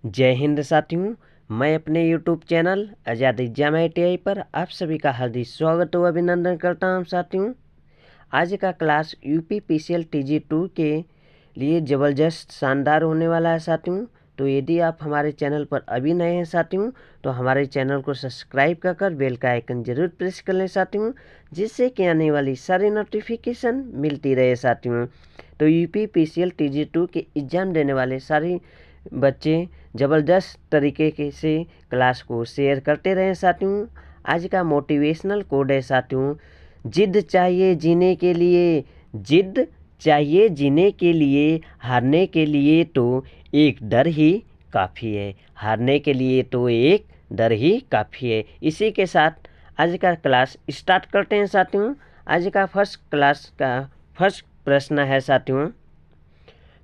जय हिंद साथियों। मैं अपने YouTube चैनल आज़ाद एग्जाम ITI पर आप सभी का हार्दिक स्वागत व अभिनंदन करता हूं साथियों। आज का क्लास UPPCL TG2 के लिए ज़बरदस्त शानदार होने वाला है साथियों। तो यदि आप हमारे चैनल पर अभी नए हैं साथियों, तो हमारे चैनल को सब्सक्राइब कर बेल का आइकन जरूर प्रेस कर लें साथियों, जिससे कि आने वाली सारी नोटिफिकेशन मिलती रहे साथियों। तो UPPCL TG2 के एग्ज़ाम देने वाले सारे बच्चे ज़बरदस्त तरीके से क्लास को शेयर करते रहें साथियों। आज का मोटिवेशनल कोड है साथियों, जिद चाहिए जीने के लिए, जिद चाहिए जीने के लिए, हारने के लिए तो एक डर ही काफ़ी है, हारने के लिए तो एक डर ही काफ़ी है। इसी के साथ आज का क्लास स्टार्ट करते हैं साथियों। आज का फर्स्ट प्रश्न है साथियों,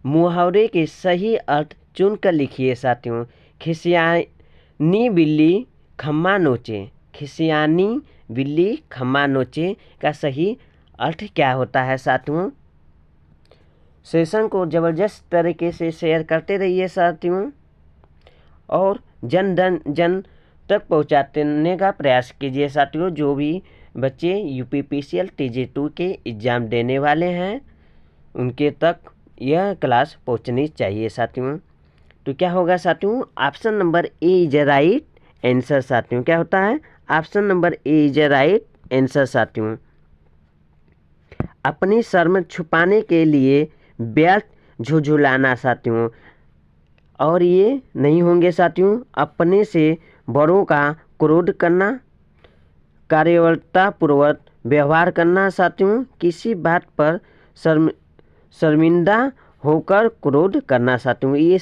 मुहावरे के सही अर्थ चुनकर लिखिए साथियों। खिसियानी बिल्ली खम्मा नोचे, खिसियानी बिल्ली खम्मा नोचे का सही अर्थ क्या होता है साथियों। सेशन को ज़बरदस्त तरीके से शेयर करते रहिए साथियों और जन तक पहुंचाने का प्रयास कीजिए साथियों। जो भी बच्चे UPPCL TG2 के एग्ज़ाम देने वाले हैं उनके तक यह क्लास पहुंचनी चाहिए साथियों। तो क्या होगा साथियों, option number A is right answer साथियों। क्या होता है, option number A is right answer साथियों। अपनी शर्म छुपाने के लिए व्यर्थ झुझुलाना साथियों, और ये नहीं होंगे साथियों। अपने से बड़ों का क्रोध करना, कार्यवलतापूर्वक व्यवहार करना साथियों, किसी बात पर शर्मिंदा होकर क्रोध करना साथियों, ये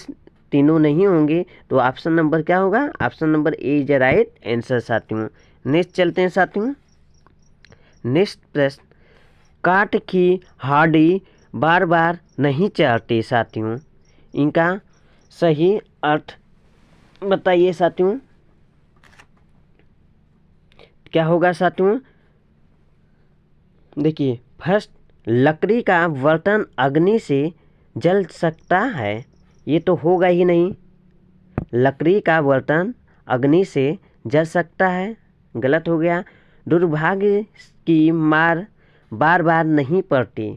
तीनों नहीं होंगे। तो ऑप्शन नंबर क्या होगा, option number A is right answer साथियों। नेक्स्ट चलते हैं साथियों। नेक्स्ट प्रश्न, काट की हाड़ी बार बार नहीं चढ़ती साथियों, इनका सही अर्थ बताइए साथियों। क्या होगा साथियों, देखिए फर्स्ट, लकड़ी का बर्तन अग्नि से जल सकता है, ये तो होगा ही नहीं। लकड़ी का बर्तन अग्नि से जल सकता है, गलत हो गया। दुर्भाग्य की मार बार बार नहीं पड़ती,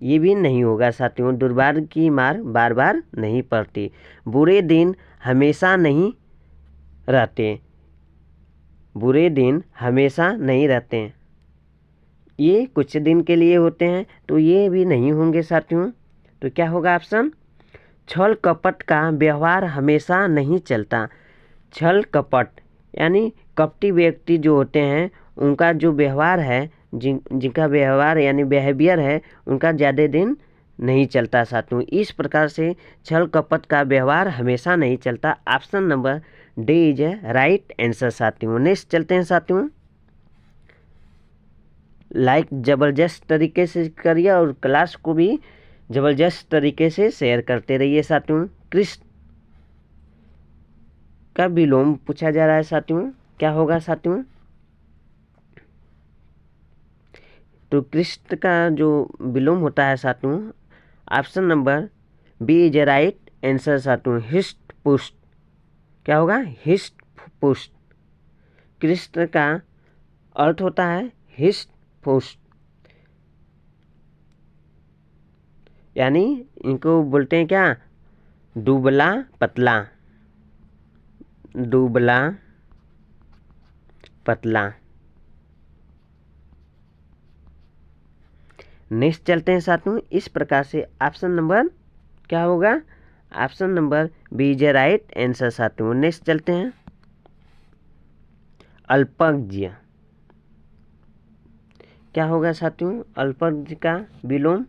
ये भी नहीं होगा साथियों। दुर्भाग्य की मार बार बार नहीं पड़ती। बुरे दिन हमेशा नहीं रहते, बुरे दिन हमेशा नहीं रहते, ये कुछ दिन के लिए होते हैं, तो ये भी नहीं होंगे साथियों। तो क्या होगा ऑप्शन, छल कपट का व्यवहार हमेशा नहीं चलता। छल कपट यानी कपटी व्यक्ति जो होते हैं उनका जो व्यवहार है, जिनका व्यवहार यानी बिहेवियर है, उनका ज़्यादा दिन नहीं चलता साथियों। इस प्रकार से छल कपट का व्यवहार हमेशा नहीं चलता। Option number D is right answer साथियों। नेक्स्ट चलते हैं साथियों। लाइक ज़बरदस्त तरीके से करिए और क्लास को भी ज़बरदस्त तरीके से शेयर करते रहिए साथियों। कृष्ण का विलोम पूछा जा रहा है साथियों, क्या होगा साथियों। तो कृष्ण का जो विलोम होता है साथियों, option number B is right answer साथियों। हिस्ट पुष्ट, क्या होगा, हिस्ट पुष्ट। कृष्ण का अर्थ होता है हिस्ट पुष्ट, यानी इनको बोलते हैं क्या, दुबला पतला, दुबला पतला। नेक्स्ट चलते हैं साथियों। इस प्रकार से ऑप्शन नंबर क्या होगा, option number B is right answer साथियों। नेक्स्ट चलते हैं। अल्पज्ञ, क्या होगा साथियों, अल्पज्ञ का विलोम।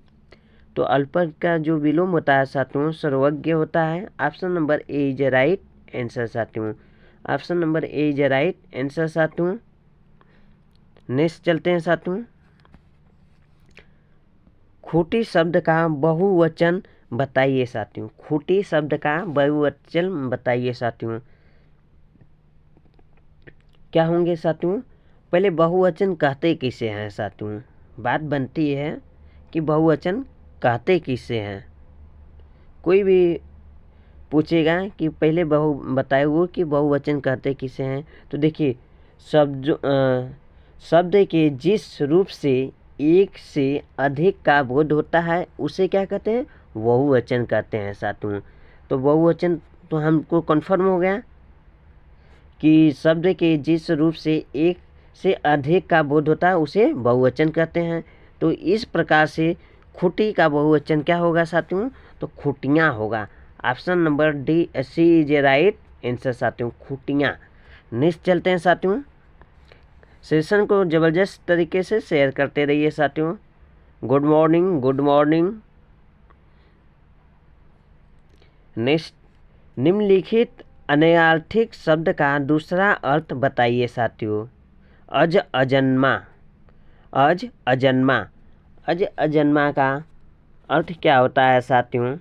तो अल्पज्ञ का जो विलोम होता है साथियों, सर्वज्ञ होता है। Option number A is right answer साथियों। Option number A is right answer साथियों। नेक्स्ट चलते हैं साथियों। खूंटी शब्द का बहुवचन बताइए साथियों। खूंटी शब्द का बहुवचन बताइए साथियों, क्या होंगे साथियों। पहले बहुवचन कहते किसे हैं साथियों, बात बनती है कि बहुवचन कहते किसे हैं। कोई भी पूछेगा कि पहले बताए हुए कि बहुवचन कहते किसे हैं। तो देखिए शब्द के जिस रूप से एक से अधिक का बोध होता है उसे क्या कहते हैं, बहुवचन कहते हैं साथियों। तो बहुवचन तो हमको कन्फर्म हो गया कि शब्द के जिस रूप से एक से अधिक का बोध होता है उसे बहुवचन कहते हैं। तो इस प्रकार से खुटी का बहुवचन क्या होगा साथियों, तो खुटियाँ होगा। Option number D C is a right answer साथियों, खुटियाँ। नेक्स्ट चलते हैं साथियों। सेशन को ज़बरदस्त तरीके से शेयर करते रहिए साथियों। Good morning, good morning. Next, निम्नलिखित अनैर्थिक शब्द का दूसरा अर्थ बताइए साथियों। अज अजन्मा, अज अजन्मा, अज अजन्मा का अर्थ क्या होता है साथियों।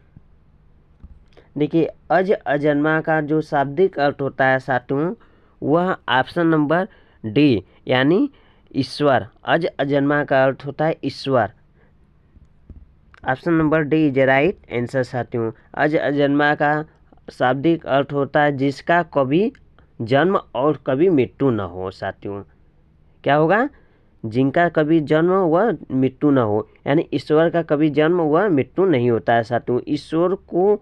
देखिए अज अजन्मा का जो शाब्दिक अर्थ होता है साथियों वह ऑप्शन नंबर डी यानी ईश्वर। अज अजन्मा का अर्थ होता है ईश्वर। Option number D is right answer साथियों। अज अजन्मा का शाब्दिक अर्थ होता है जिसका कभी जन्म और कभी मृत्यु न हो साथियों। क्या होगा, जिनका कभी जन्म व मृत्यु न हो, यानी ईश्वर का कभी जन्म व मृत्यु नहीं होता है साथियों। ईश्वर को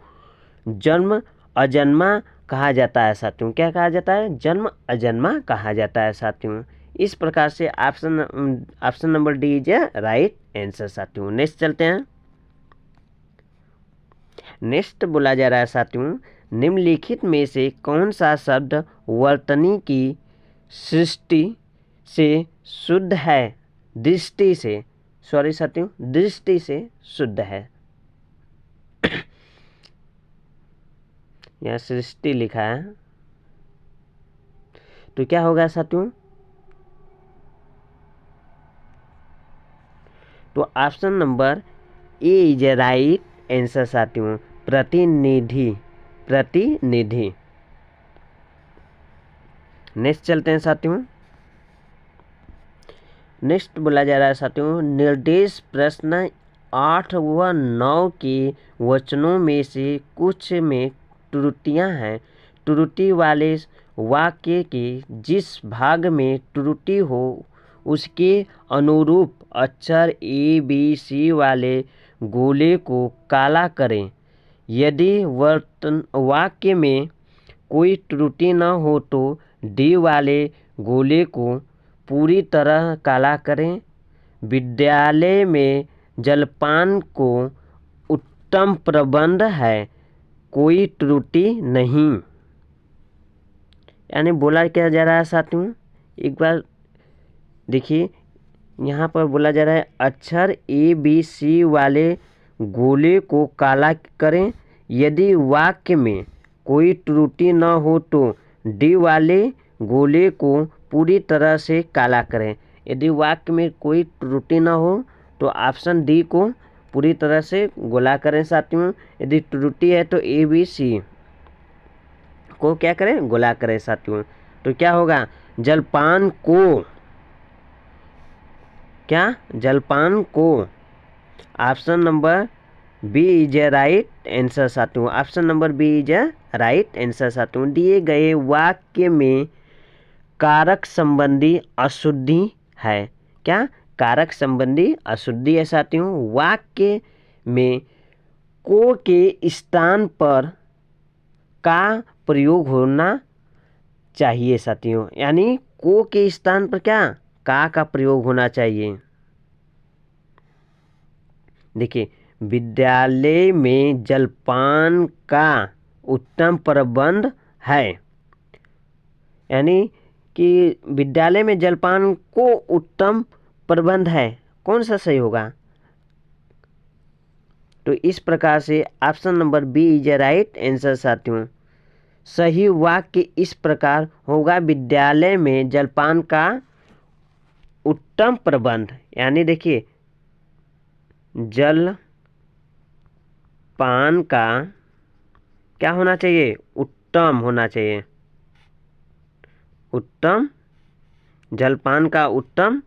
जन्म अजन्मा कहा जाता है साथियों। क्या कहा जाता है, जन्म अजन्मा कहा जाता है साथियों। इस प्रकार से option number D is right answer साथियों। नेक्स्ट चलते हैं। नेक्स्ट बोला जा रहा है साथियों, निम्नलिखित में से कौन सा शब्द वर्तनी की सृष्टि से शुद्ध है, दृष्टि से, सॉरी साथियों, दृष्टि से शुद्ध है। यहाँ सृष्टि लिखा है तो क्या होगा साथियों, तो option number A is right answer साथियों, प्रतिनिधि, प्रतिनिधि। नेक्स्ट चलते हैं साथियों। नेक्स्ट बोला जा रहा है साथियों, निर्देश प्रश्न 8 व 9 के वचनों में से कुछ में त्रुटियां हैं। त्रुटि वाले वाक्य के जिस भाग में त्रुटि हो उसके अनुरूप अक्षर ए बी सी वाले गोले को काला करें। यदि वाक्य में कोई त्रुटि न हो तो डी वाले गोले को पूरी तरह काला करें। विद्यालय में जलपान को उत्तम प्रबंध है, कोई त्रुटि नहीं। यानी बोला क्या जा रहा है साथियों, एक बार देखिए यहाँ पर बोला जा रहा है अक्षर ए बी सी वाले गोले को काला करें। यदि वाक्य में कोई त्रुटि न हो तो डी वाले गोले को पूरी तरह से काला करें। यदि वाक्य में कोई त्रुटि न हो तो ऑप्शन डी को पूरी तरह से गोला करें साथियों। यदि त्रुटि है तो ए बी सी को क्या करें, गोला करें साथियों। तो क्या होगा, जलपान को, क्या, जलपान को। Option number B is right answer साथियों। Option number B is right answer साथियों। दिए गए वाक्य में कारक संबंधी अशुद्धि है। क्या, कारक संबंधी अशुद्धि है साथियों। वाक्य में को के स्थान पर का प्रयोग होना चाहिए साथियों। यानी को के स्थान पर क्या, का प्रयोग होना चाहिए। देखिए विद्यालय में जलपान का उत्तम प्रबंध है, यानी कि विद्यालय में जलपान को उत्तम प्रबंध है, कौन सा सही होगा। तो इस प्रकार से option number B is right answer साथियों। सही वाक्य इस प्रकार होगा, विद्यालय में जलपान का उत्तम प्रबंध। यानी देखिए जल पान का क्या होना चाहिए, उत्तम होना चाहिए। उत्तम, जलपान का उत्तम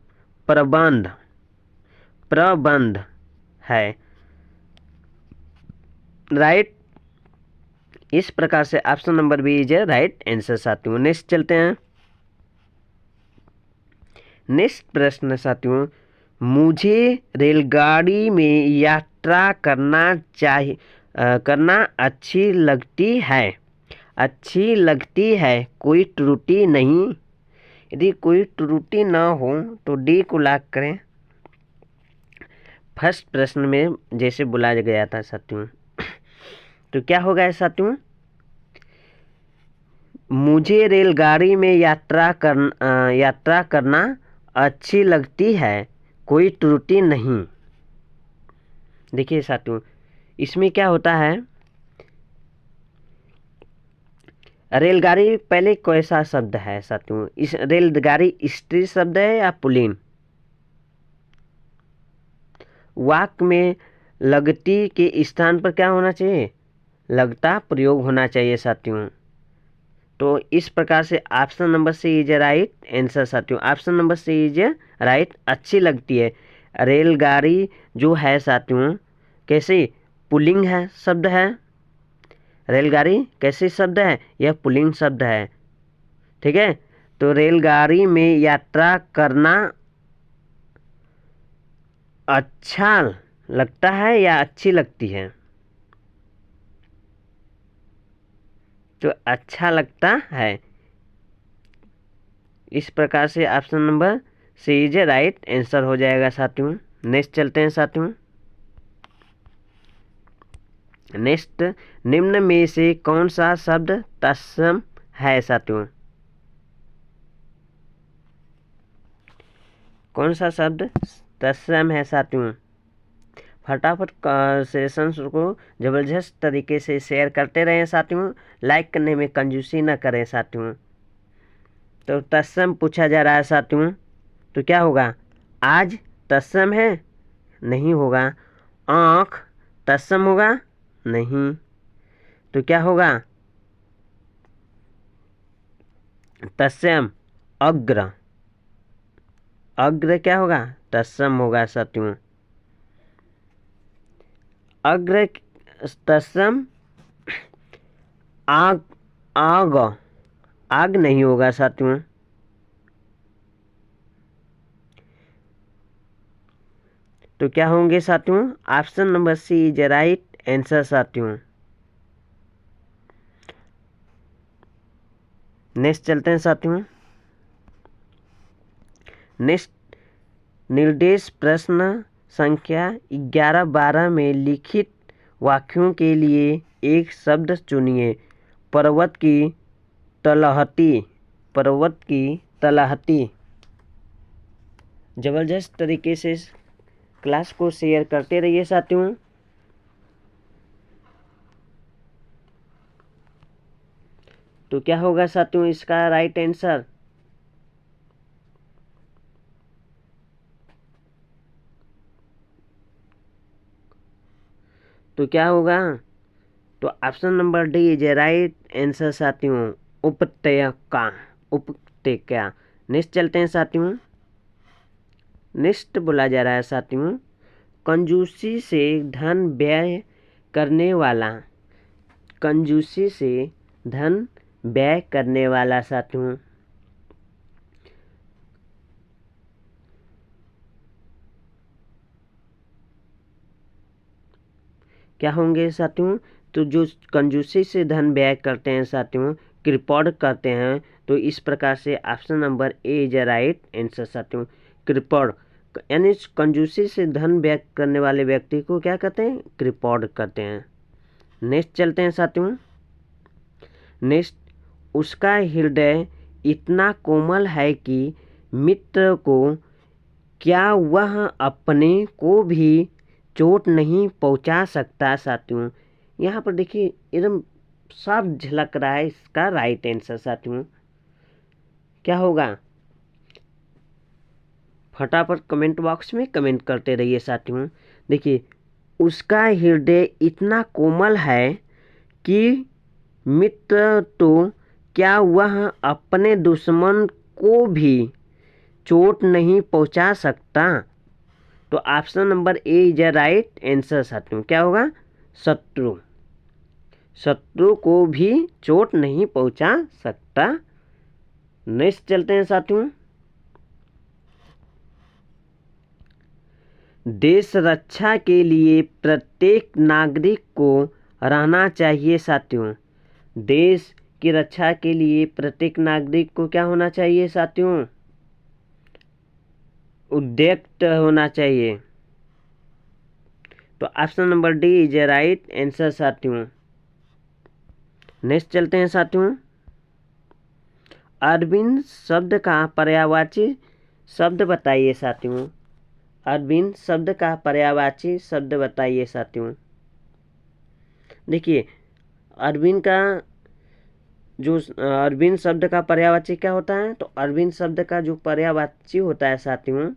प्रबंध, प्रबंध है, राइट। इस प्रकार से option number B is a right answer साथियों। नेक्स्ट चलते हैं। नेक्स्ट प्रश्न साथियों, मुझे रेलगाड़ी में यात्रा करना अच्छी लगती है। अच्छी लगती है, कोई त्रुटि नहीं। यदि कोई त्रुटि ना हो तो डी को लॉक करें। फर्स्ट प्रश्न में जैसे बुलाया गया था साथियों, तो क्या होगा साथियों, मुझे रेलगाड़ी में यात्रा करना अच्छी लगती है, कोई त्रुटि नहीं। देखिए साथियों, इसमें क्या होता है, रेलगाड़ी पहले कैसा शब्द है साथियों, इस रेलगाड़ी स्त्री शब्द है या पुल्लिंग? वाक्य में लगती के स्थान पर क्या होना चाहिए, लगता प्रयोग होना चाहिए साथियों। तो इस प्रकार से option number C is right answer साथियों। Option number C is right, अच्छी लगती है। रेलगाड़ी जो है साथियों कैसी पुल्लिंग है, शब्द है। रेलगाड़ी कैसी शब्द है, यह पुल्लिंग शब्द है। ठीक है, तो रेलगाड़ी में यात्रा करना अच्छा लगता है या अच्छी लगती है, तो अच्छा लगता है। इस प्रकार से option number C is right answer हो जाएगा साथियों। नेक्स्ट चलते हैं साथियों। नेक्स्ट, निम्न में से कौन सा शब्द तत्सम है साथियों? कौन सा शब्द तत्सम है साथियों? फटाफट सेशंस को ज़बरदस्त तरीके से शेयर करते रहें साथियों। लाइक करने में कंजूसी न करें साथियों। तो तत्सम पूछा जा रहा है साथियों, तो क्या होगा, आज तत्सम है, नहीं होगा। आँख तत्सम होगा, नहीं। तो क्या होगा, तत्सम अग्र। अग्र क्या होगा, तत्सम होगा साथियों। अग्र तत्सम। आग, आग, आग नहीं होगा साथियों। तो क्या होंगे साथियों, option number C is right answer साथियों। नेक्स्ट चलते हैं साथियों। नेक्स्ट, निर्देश प्रश्न संख्या 11-12 में लिखित वाक्यों के लिए एक शब्द चुनिए। पर्वत की तलहटी। पर्वत की तलहटी। ज़बरदस्त तरीके से क्लास को शेयर करते रहिए साथियों। तो क्या होगा साथियों इसका राइट आंसर, तो क्या होगा, तो option number D is right answer साथियों, उपत्यका। उपत्यका। नेक्स्ट चलते हैं साथियों। नेक्स्ट बोला जा रहा है साथियों, कंजूसी से धन व्यय करने वाला। कंजूसी से धन व्यय करने वाला साथियों, क्या होंगे साथियों, तो जो कंजूसी से धन व्यय करते हैं साथियों, कृपण करते हैं, तो इस प्रकार से option number A is right answer साथियों। कृपण यानी कंजूसी से धन व्यय करने वाले व्यक्ति को क्या कहते हैं, कृपण कहते हैं। नेक्स्ट चलते हैं साथियों। नेक्स्ट, उसका हृदय इतना कोमल है कि मित्र को क्या वह अपने को भी चोट नहीं पहुंचा सकता साथियों। यहाँ पर देखिए एकदम साफ झलक रहा है इसका राइट आंसर साथियों। क्या होगा, फटाफट कमेंट बॉक्स में कमेंट करते रहिए साथियों। देखिए, उसका हृदय इतना कोमल है कि मित्र तो क्या वह अपने दुश्मन को भी चोट नहीं पहुंचा सकता। तो option number A is right answer साथियों। क्या होगा, शत्रु। शत्रु को भी चोट नहीं पहुंचा सकता। नेक्स्ट चलते हैं साथियों। देश रक्षा के लिए प्रत्येक नागरिक को रहना चाहिए साथियों। देश की रक्षा के लिए प्रत्येक नागरिक को क्या होना चाहिए साथियों? उद्युक्त होना चाहिए। तो option number D is a right answer साथियों। नेक्स्ट चलते हैं साथियों। अरविंद शब्द का पर्यायवाची शब्द बताइए साथियों। अरविंद शब्द का पर्यायवाची शब्द बताइए साथियों। देखिए, अरविंद का जो अरविंद शब्द का पर्यायवाची क्या होता है? तो अरविंद शब्द का जो पर्यायवाची होता है साथियों,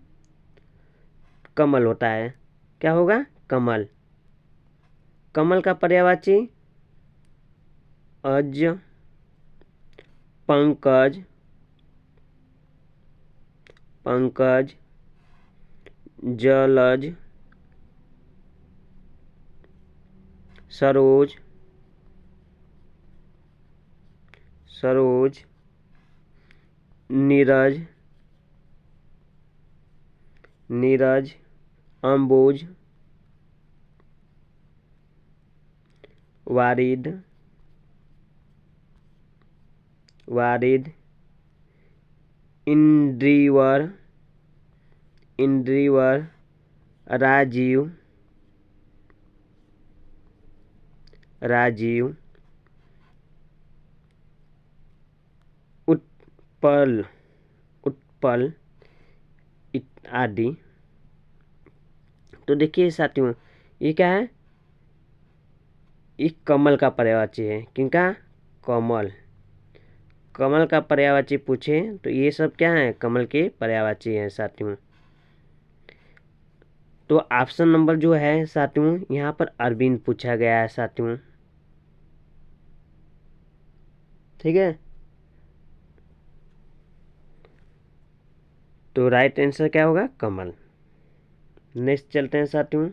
कमल होता है। क्या होगा? कमल। कमल का पर्यायवाची अज, पंकज, पंकज, जलज, सरोज, सरोज, नीरज, नीरज, अंबुज, वारिद, वारिद, इंद्रीवर, इंद्रीवर, राजीव, राजीव, उत्पल, उत्पल आदि। तो देखिए साथियों, ये क्या है? ये कमल का पर्यायवाची है। किनका? कमल। कमल का पर्यायवाची पूछे तो ये सब क्या है? कमल के पर्यायवाची हैं साथियों। तो ऑप्शन नंबर जो है साथियों, यहाँ पर अरविंद पूछा गया है साथियों। ठीक है, तो राइट आंसर क्या होगा? कमल। नेक्स्ट चलते हैं साथियों।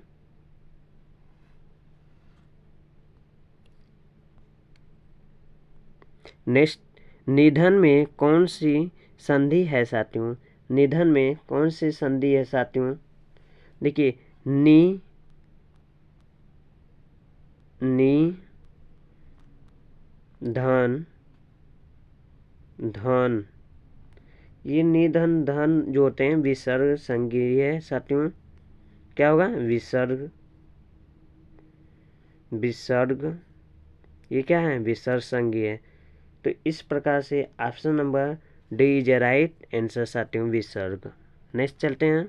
नेक्स्ट, निधन में कौन सी संधि है साथियों? निधन में कौन सी संधि है साथियों? देखिए, नी, नी, धन, धन। ये निधन धन जो होते हैं विसर्ग संज्ञेय है साथियों। क्या होगा? विसर्ग, विसर्ग। ये क्या है? विसर्ग संज्ञेय है। तो इस प्रकार से option number D is a right answer साथियों, विसर्ग। नेक्स्ट चलते हैं।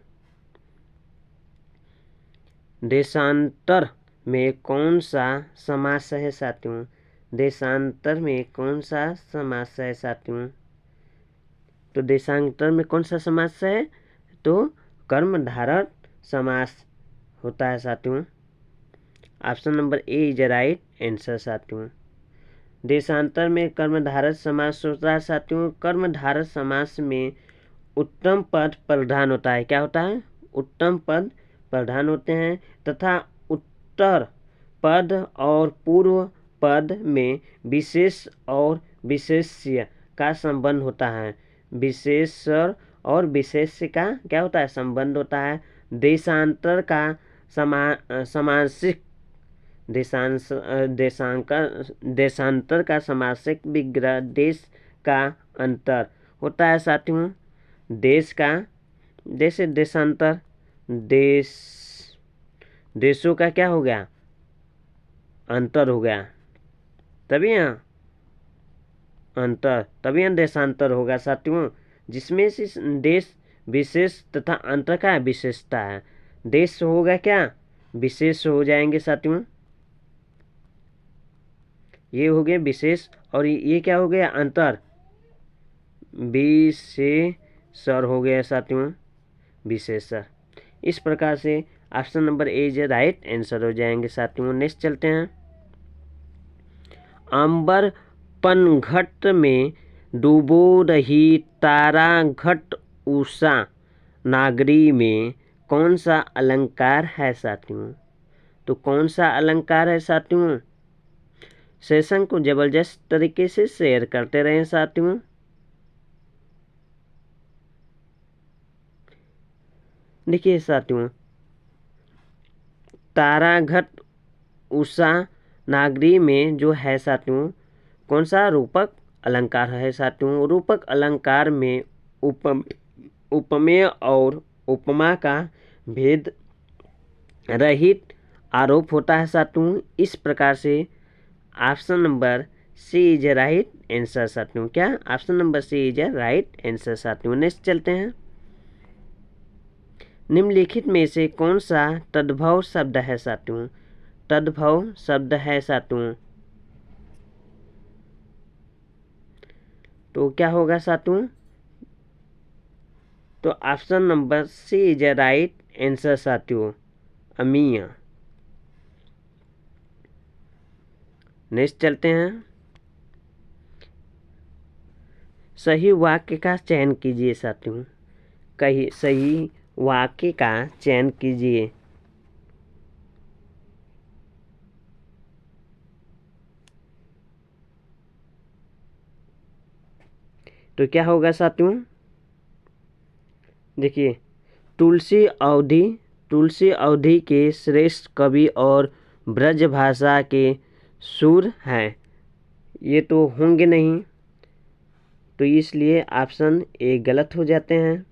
देशांतर में कौन सा समास है साथियों? देशांतर में कौन सा समास है साथियों? तो देशांतर में कौन सा समास है? तो कर्मधारय समास होता है साथियों। Option number A is right answer साथियों। देशांतर में कर्मधारय समास होता है साथियों। कर्मधारय समास में उत्तम पद प्रधान होता है। क्या होता है? उत्तम पद प्रधान होते हैं तथा उत्तर पद और पूर्व पद में विशेष और विशेष्य का संबंध होता है। विशेषण और विशेष्य का क्या होता है? संबंध होता है। देशांतर का समासिक देशांतर का समासिक विग्रह देश का अंतर होता है साथियों। देश का, जैसे देशांतर, देश, देशों का क्या हो गया? अंतर हो गया, तभी यहाँ अंतर, तभी यहाँ देशांतर होगा साथियों। जिसमें से देश विशेष तथा अंतर का विशेषता है। देश होगा क्या? विशेष हो जाएंगे साथियों। ये हो गए विशेष और ये क्या हो गया? अंतर, विशेषण हो गया साथियों, विशेषण। इस प्रकार से option number A is right answer हो जाएंगे साथियों। नेक्स्ट चलते हैं। अंबर पनघट में डूबो रही तारा घट उषा नागरी में कौन सा अलंकार है साथियों? तो कौन सा अलंकार है साथियों? सेशन को ज़बरदस्त तरीके से शेयर करते रहें साथियों। देखिए साथियों, तारागढ़ उषा नागरी में जो है साथियों, कौन सा रूपक अलंकार है साथियों। रूपक अलंकार में उपमेय और उपमा का भेद रहित आरोप होता है साथियों। इस प्रकार से option number C is a right answer साथियों। क्या option number C is a right answer साथियों। नेक्स्ट चलते हैं। निम्नलिखित में से कौन सा तद्भव शब्द है साथियों। तद्भव शब्द है साथियों, तो क्या होगा साथियों। तो option number C is a right answer साथियों, अमीय। नेक्स्ट चलते हैं। सही वाक्य का चयन कीजिए साथियों। कहीं सही वाक्य का चयन कीजिए। तो क्या होगा साथियों। देखिए, तुलसी अवधि के श्रेष्ठ कवि और ब्रज भाषा के सूर हैं। ये तो होंगे नहीं, तो इसलिए ऑप्शन ए गलत हो जाते हैं।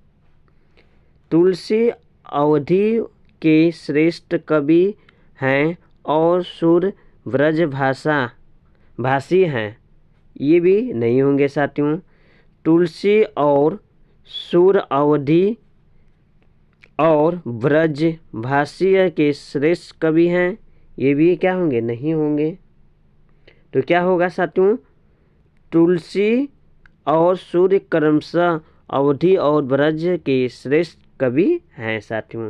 तुलसी अवधि के श्रेष्ठ कवि हैं और सूर ब्रज भाषी हैं, ये भी नहीं होंगे साथियों। तुलसी और सूर अवधि और ब्रज भाषी के श्रेष्ठ कवि हैं, ये भी क्या होंगे, नहीं होंगे। तो क्या होगा साथियों। तुलसी और सूर्य क्रमशः अवधि और ब्रज के श्रेष्ठ कवि हैं साथियों।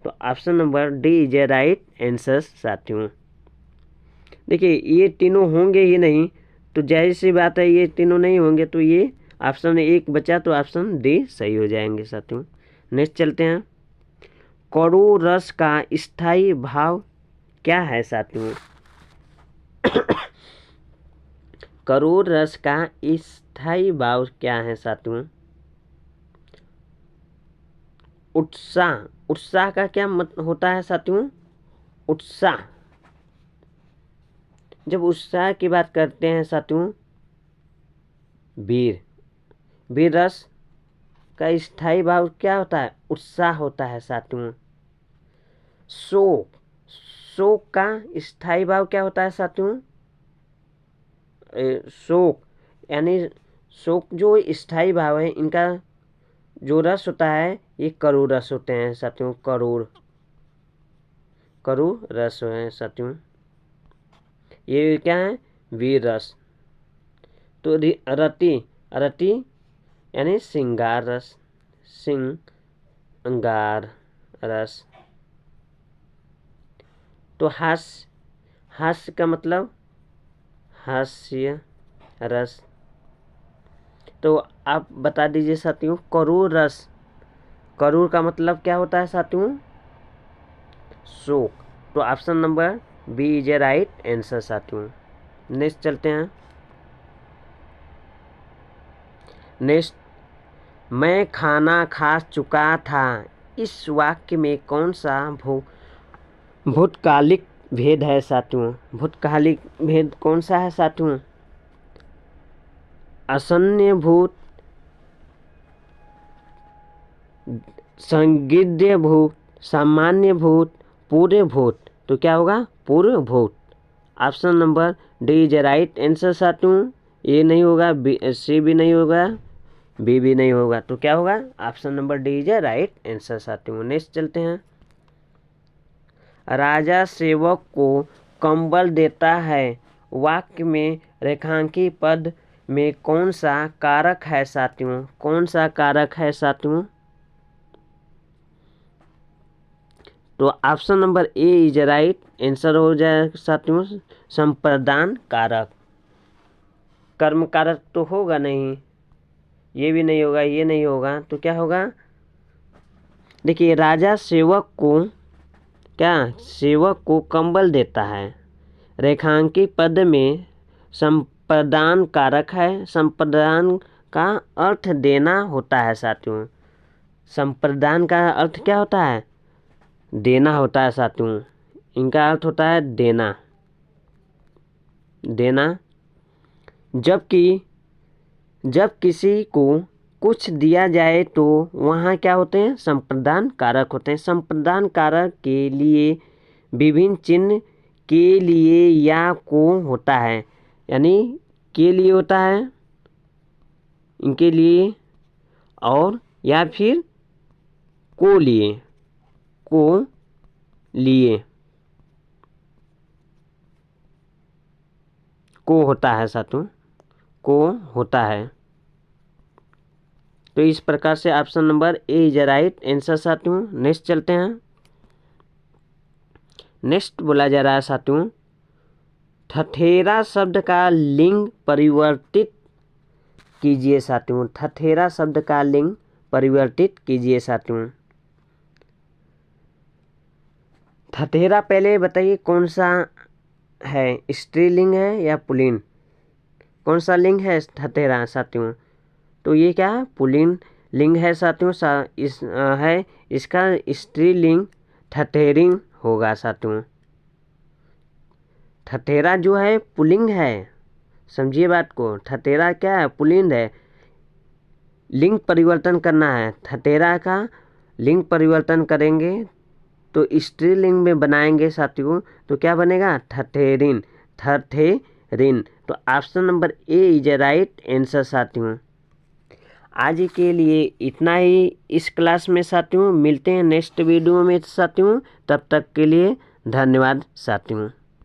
तो option number D is a right answer साथियों। देखिए, ये तीनों होंगे ही नहीं, तो जाहिर सी बात है ये तीनों नहीं होंगे, तो ये ऑप्शन एक बचा, तो ऑप्शन डी सही हो जाएंगे साथियों। नेक्स्ट चलते हैं। कड़ू रस का स्थायी भाव क्या है साथियों। कड़ू रस का स्थायी भाव क्या है साथियों। उत्साह का क्या होता है साथियों। उत्साह, जब उत्साह की बात करते हैं साथियों, वीर रस का स्थायी भाव क्या होता है, उत्साह होता है साथियों। शोक का स्थायी भाव क्या होता है साथियों। शोक यानी शोक जो स्थायी भाव है, इनका जो रस होता है ये कड़ू रस होते हैं साथियों। कड़ू रस है साथियों। ये क्या है, वीर रस। तो रति यानी श्रृंगार रस। तो हास्य का मतलब हास्य रस। तो आप बता दीजिए साथियों, करूर का मतलब क्या होता है साथियों, शोक। तो option number B is a right answer साथियों। नेक्स्ट चलते हैं। नेक्स्ट, मैं खाना खा चुका था, इस वाक्य में कौन सा भूतकालिक भेद है साथियों। भूतकालिक भेद कौन सा है साथियों। असन्य भूत, संदिग्ध भूत, सामान्य भूत, पूर्व भूत। तो क्या होगा, पूर्व भूत। Option number D is a right answer साथियों। ए नहीं होगा, सी भी नहीं होगा, बी भी नहीं होगा, तो क्या होगा, option number D is a right answer साथियों। नेक्स्ट चलते हैं। राजा सेवक को कंबल देता है, वाक्य में रेखांकित पद में कौन सा कारक है साथियों। कौन सा कारक है साथियों। तो option number A is right answer हो जाएगा साथियों, संप्रदान कारक। कर्म कारक तो होगा नहीं, ये भी नहीं होगा, ये नहीं होगा, तो क्या होगा। देखिए, राजा सेवक को कंबल देता है। रेखांकी पद में संप्रदान कारक है। संप्रदान का अर्थ देना होता है साथियों। संप्रदान का अर्थ क्या होता है? देना होता है साथियों। इनका अर्थ होता है देना, देना। जबकि जब किसी को कुछ दिया जाए तो वहाँ क्या होते हैं? संप्रदान कारक होते हैं। संप्रदान कारक के लिए विभिन्न चिन्ह के लिए या को होता है, यानी के लिए होता है, इनके लिए, और या फिर को लिए, को लिए, को होता है साथियों, को होता है। तो इस प्रकार से option number A is right answer साथियों। नेक्स्ट चलते हैं। नेक्स्ट बोला जा रहा है साथियों, ठठेरा शब्द का लिंग परिवर्तित कीजिए साथियों। ठठेरा शब्द का लिंग परिवर्तित कीजिए साथियों। ठठेरा पहले बताइए कौन सा है, स्त्रीलिंग है या पुल्लिंग? कौन सा लिंग है ठठेरा साथियों? तो ये क्या है? पुल्लिंग लिंग है साथियों। है इसका स्त्रीलिंग ठठेरिन होगा साथियों। ठठेरा जो है पुल्लिंग है, समझिए बात को। ठठेरा क्या है? पुल्लिंग है। लिंग परिवर्तन करना है, ठठेरा का लिंग परिवर्तन करेंगे तो स्त्रीलिंग में बनाएंगे साथियों, तो क्या बनेगा? ठठेरिन, ठठेरिन। तो option number A is right answer साथियों। आज के लिए इतना ही इस क्लास में साथियों। मिलते हैं नेक्स्ट वीडियो में साथियों। तब तक के लिए धन्यवाद साथियों।